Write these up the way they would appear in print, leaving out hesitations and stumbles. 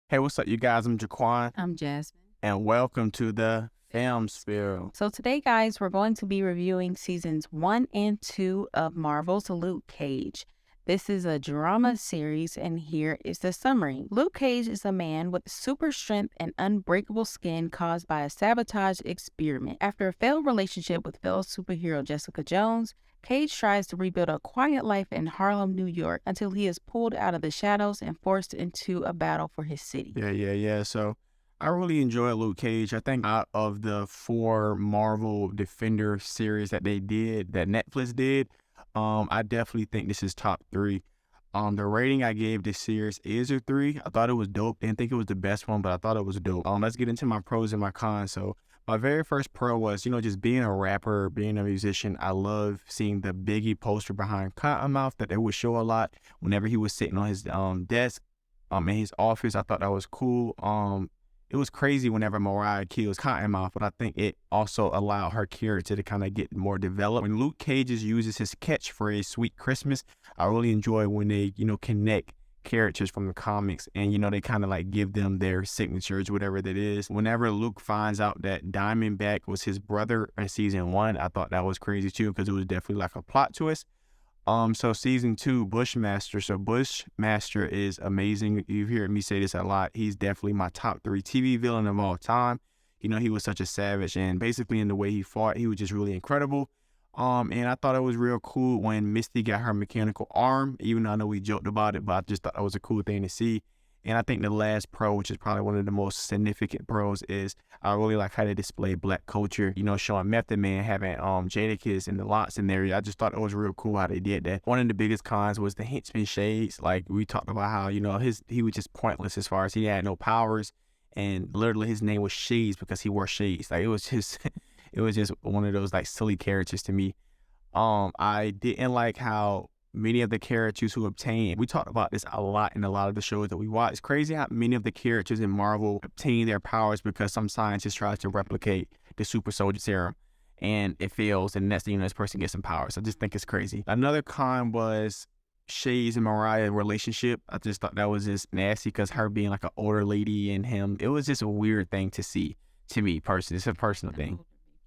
Hey, what's up, you guys? I'm Jaquan, I'm Jasmine. and welcome to the Film Spill. So today, guys, we're going to be reviewing seasons 1 and 2 of Marvel's Luke Cage. This is a drama series, and here is the summary. Luke Cage is a man with super strength and unbreakable skin caused by a sabotage experiment. After a failed relationship with fellow superhero Jessica Jones, Cage tries to rebuild a quiet life in Harlem, New York, until he is pulled out of the shadows and forced into a battle for his city. Yeah. So I really enjoy Luke Cage. I think out of the four Marvel Defender series that that Netflix did, I definitely think this is top three. The rating I gave this series is a 3. I thought it was dope. Didn't think it was the best one, but I thought it was dope. Let's get into my pros and my cons. So my very first pro was, just being a rapper, being a musician. I love seeing the Biggie poster behind Cottonmouth that they would show a lot whenever he was sitting on his desk in his office. I thought that was cool. It was crazy whenever Mariah kills Cottonmouth, but I think it also allowed her character to kind of get more developed. When Luke Cages uses his catchphrase "Sweet Christmas," I really enjoy when they, connect characters from the comics and, they kind of like give them their signatures, whatever that is. Whenever Luke finds out that Diamondback was his brother in season 1, I thought that was crazy too, because it was definitely like a plot twist. So season 2, Bushmaster. So Bushmaster is amazing. You've heard me say this a lot. He's definitely my top 3 TV villain of all time. He was such a savage, and basically in the way he fought, he was just really incredible. And I thought it was real cool when Misty got her mechanical arm, even though I know we joked about it, but I just thought that was a cool thing to see. And I think the last pro, which is probably one of the most significant pros, is I really like how they display Black culture, showing Method Man having Jadakiss and the lots in there. I just thought it was real cool how they did that. One of the biggest cons was the henchman Shades. Like, we talked about how, he was just pointless as far as he had no powers, and literally his name was Shades because he wore shades. Like, it was just it was just one of those like silly characters to me. I didn't like how many of the characters who obtain, we talked about this a lot in a lot of the shows that we watch. It's crazy how many of the characters in Marvel obtain their powers because some scientist tries to replicate the super soldier serum and it fails, and next thing you know, this person gets some powers. I just think it's crazy. Another con was Shay's and Mariah relationship. I just thought that was just nasty because her being like an older lady and him, it was just a weird thing to see to me personally. It's a personal thing.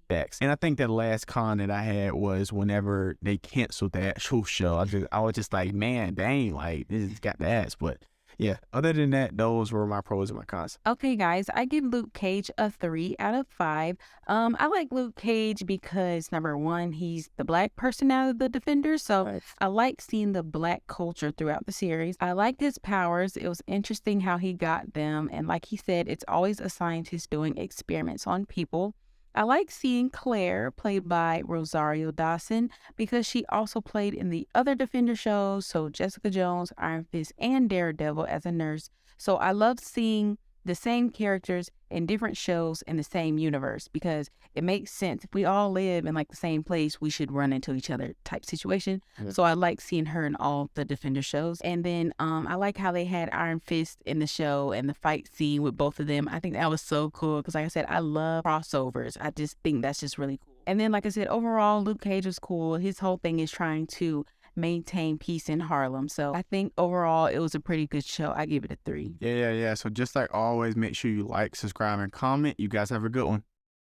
Facts. And I think the last con that I had was whenever they canceled the actual show. I was just like, man, dang, like this has got the ass. But yeah, other than that, those were my pros and my cons. Okay, guys, I give Luke Cage a 3 out of 5. I like Luke Cage because number one, he's the Black person out of the Defenders, so Right. I like seeing the Black culture throughout the series. I liked his powers. It was interesting how he got them, and like he said, it's always a scientist doing experiments on people. I like seeing Claire, played by Rosario Dawson, because she also played in the other Defender shows, so Jessica Jones, Iron Fist, and Daredevil as a nurse. So I love seeing the same characters in different shows in the same universe because it makes sense. If we all live in like the same place, we should run into each other type situation. Yeah. So I like seeing her in all the Defender shows. And then I like how they had Iron Fist in the show and the fight scene with both of them. I think that was so cool because like I said, I love crossovers. I just think that's just really cool. And then like I said, overall, Luke Cage was cool. His whole thing is trying to maintain peace in Harlem. So I think overall it was a pretty good show. I give it a 3. Yeah. So just like always, make sure you like, subscribe, and comment. You guys have a good one.